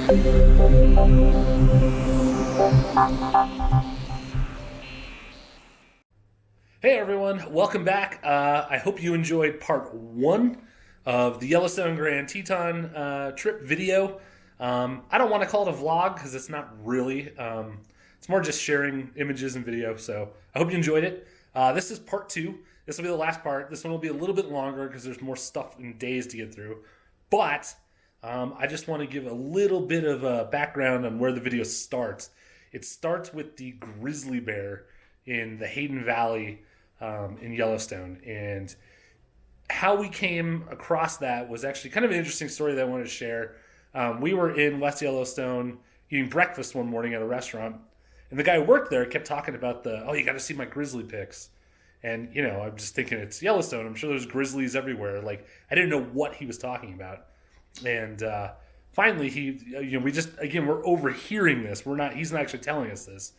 Hey everyone, welcome back. I hope you enjoyed part 1 of the Yellowstone Grand Teton trip video. I don't want to call it a vlog because it's not really. It's more just sharing images and video, so I hope you enjoyed it. This is part 2. This will be the last part. This one will be a little bit longer because there's more stuff and days to get through. But I just want to give a little bit of a background on where the video starts. It starts with the grizzly bear in the Hayden Valley in Yellowstone, and how we came across that was actually kind of an interesting story that I wanted to share. We were in West Yellowstone eating breakfast one morning at a restaurant, and the guy who worked there kept talking about you got to see my grizzly pics. And, I'm just thinking it's Yellowstone. I'm sure there's grizzlies everywhere. Like, I didn't know what he was talking about. And finally, we're overhearing this. He's not actually telling us this.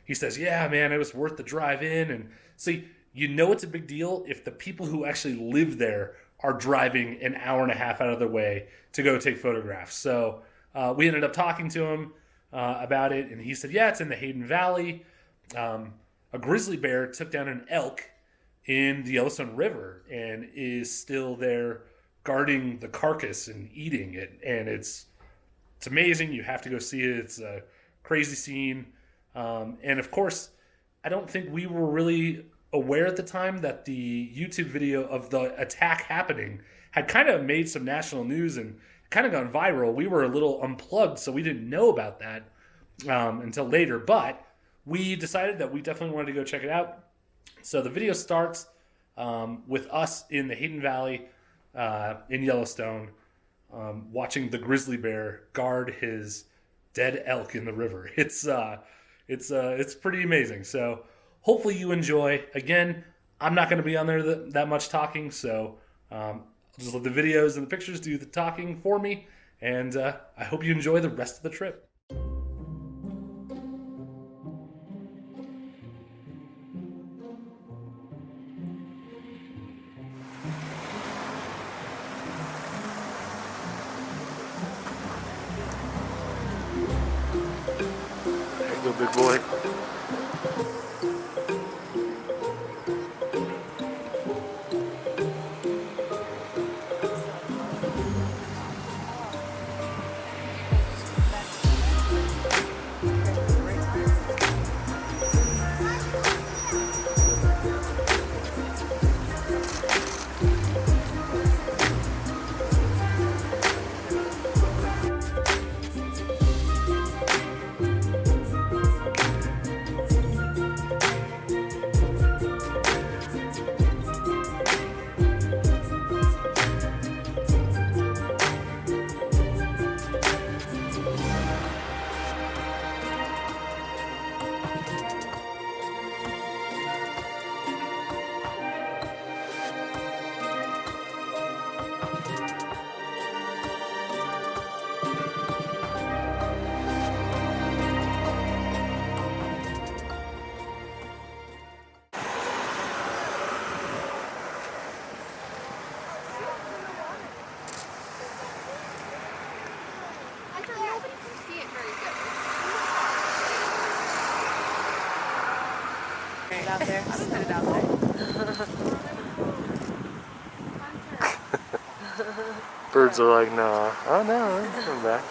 He says, yeah, man, it was worth the drive in. And see, it's a big deal if the people who actually live there are driving an hour and a half out of their way to go take photographs. So we ended up talking to him about it. And he said, yeah, it's in the Hayden Valley. A grizzly bear took down an elk in the Yellowstone River and is still there guarding the carcass and eating it. And it's amazing. You have to go see it. It's a crazy scene. And of course, I don't think we were really aware at the time that the YouTube video of the attack happening had kind of made some national news and kind of gone viral. We were a little unplugged, so we didn't know about that until later. But we decided that we definitely wanted to go check it out. So the video starts with us in the Hayden Valley in Yellowstone, watching the grizzly bear guard his dead elk in the river. It's pretty amazing. So hopefully you enjoy. Again, I'm not going to be on there that much talking, so I'll just let the videos and the pictures do the talking for me. And I hope you enjoy the rest of the trip. Big boy. Out there. I'll just put it out there. Birds are like, nah. Oh no, come back.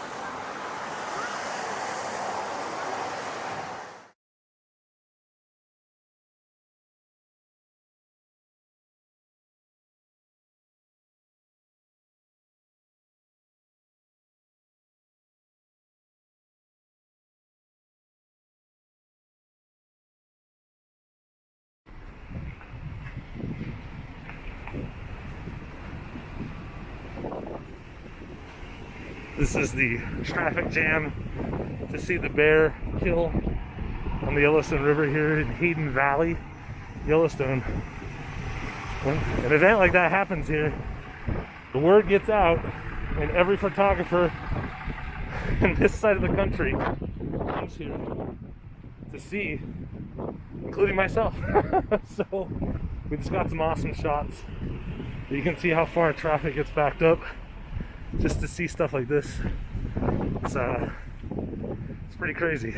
This is the traffic jam to see the bear kill on the Yellowstone River here in Hayden Valley, Yellowstone. When an event like that happens here, the word gets out and every photographer in this side of the country comes here to see, including myself. So we just got some awesome shots. You can see how far traffic gets backed up just to see stuff like this. It's pretty crazy.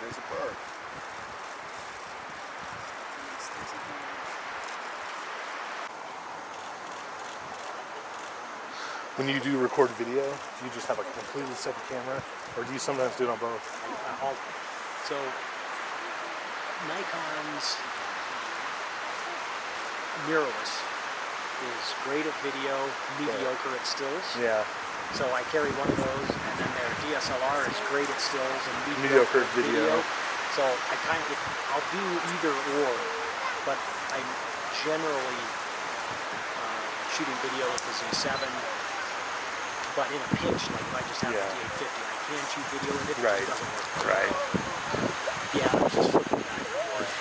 There's a bird. When you do record video, do you just have a completely separate camera, or do you sometimes do it on both? So Nikon's mirrorless is great at video, mediocre at stills. Yeah. So I carry one of those, and then their DSLR is great at stills and Mediocre video. So I'll do either or, but I'm generally shooting video with the Z7. But in a pinch, like if I just have the D850, I can shoot video with it. It just doesn't work. Right. Yeah, I'm just flipping back and forth.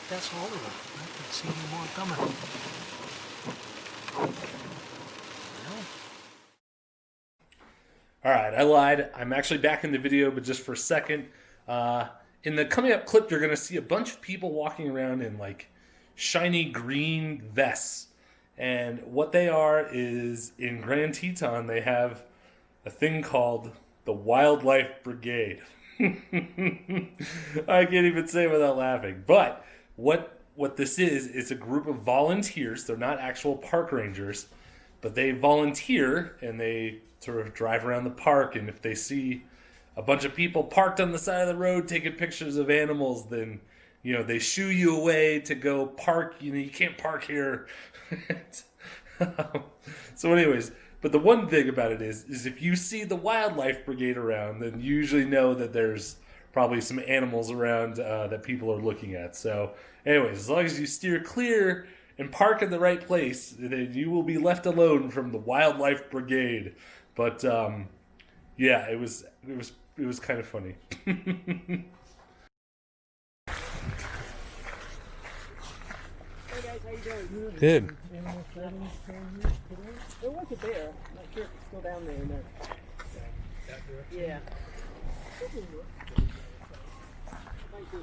That's all of them. I can see any more coming. All right, I lied. I'm actually back in the video, but just for a second. In the coming up clip, you're going to see a bunch of people walking around in like shiny green vests. And what they are is in Grand Teton, they have a thing called The Wildlife Brigade. I can't even say it without laughing. But what this is a group of volunteers. They're not actual park rangers, but they volunteer and they sort of drive around the park. And if they see a bunch of people parked on the side of the road taking pictures of animals, then they shoo you away to go park. You can't park here. So anyways, but the one thing about it is if you see the Wildlife Brigade around, then you usually know that there's probably some animals around that people are looking at. So anyways, as long as you steer clear and park in the right place, then you will be left alone from the Wildlife Brigade. But yeah, it was kind of funny. Hey guys, how you doing? Good. There was a bear. I'm not sure if it's still down there or not. Yeah. Might be.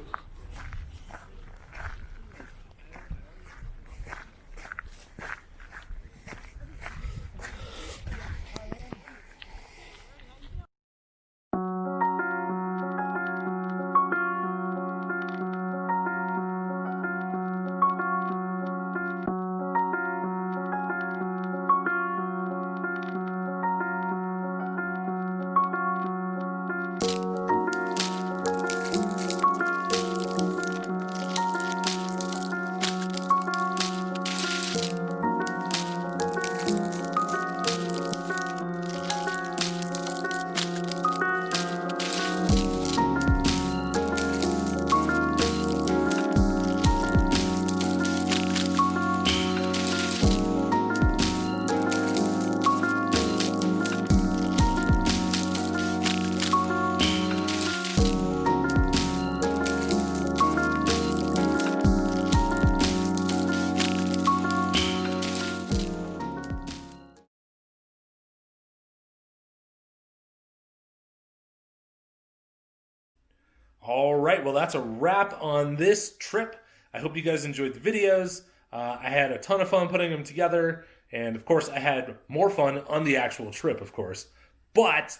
All right, well, that's a wrap on this trip. I hope you guys enjoyed the videos. I had a ton of fun putting them together, and of course, I had more fun on the actual trip, of course. But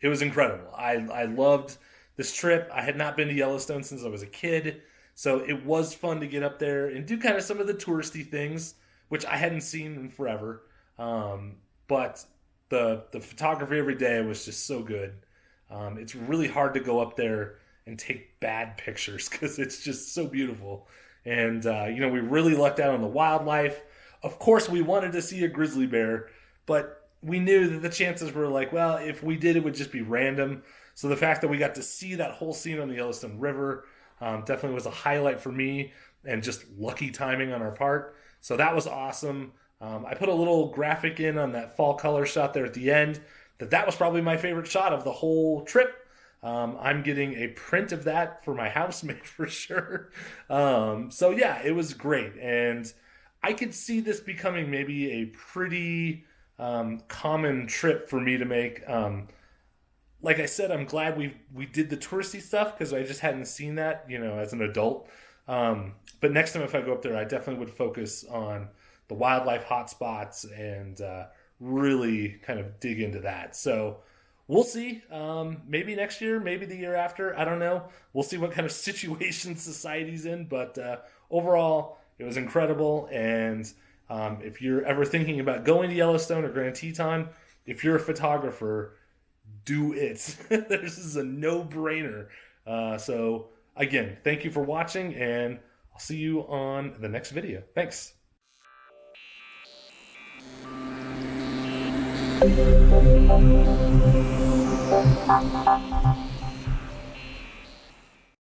it was incredible. I loved this trip. I had not been to Yellowstone since I was a kid, so it was fun to get up there and do kind of some of the touristy things, which I hadn't seen in forever. But the photography every day was just so good. It's really hard to go up there and take bad pictures because it's just so beautiful. And, we really lucked out on the wildlife. Of course, we wanted to see a grizzly bear, but we knew that the chances were like, well, if we did, it would just be random. So the fact that we got to see that whole scene on the Yellowstone River definitely was a highlight for me and just lucky timing on our part. So that was awesome. I put a little graphic in on that fall color shot there at the end. That was probably my favorite shot of the whole trip. I'm getting a print of that for my house made for sure. So yeah, it was great. And I could see this becoming maybe a pretty common trip for me to make. Like I said, I'm glad we did the touristy stuff because I just hadn't seen that, as an adult. But next time if I go up there, I definitely would focus on the wildlife hotspots and really kind of dig into that. So we'll see. Maybe next year, maybe the year after. I don't know. We'll see what kind of situation society's in. But overall, it was incredible. And if you're ever thinking about going to Yellowstone or Grand Teton, if you're a photographer, do it. This is a no-brainer. So again, thank you for watching, and I'll see you on the next video. Thanks. Thank you.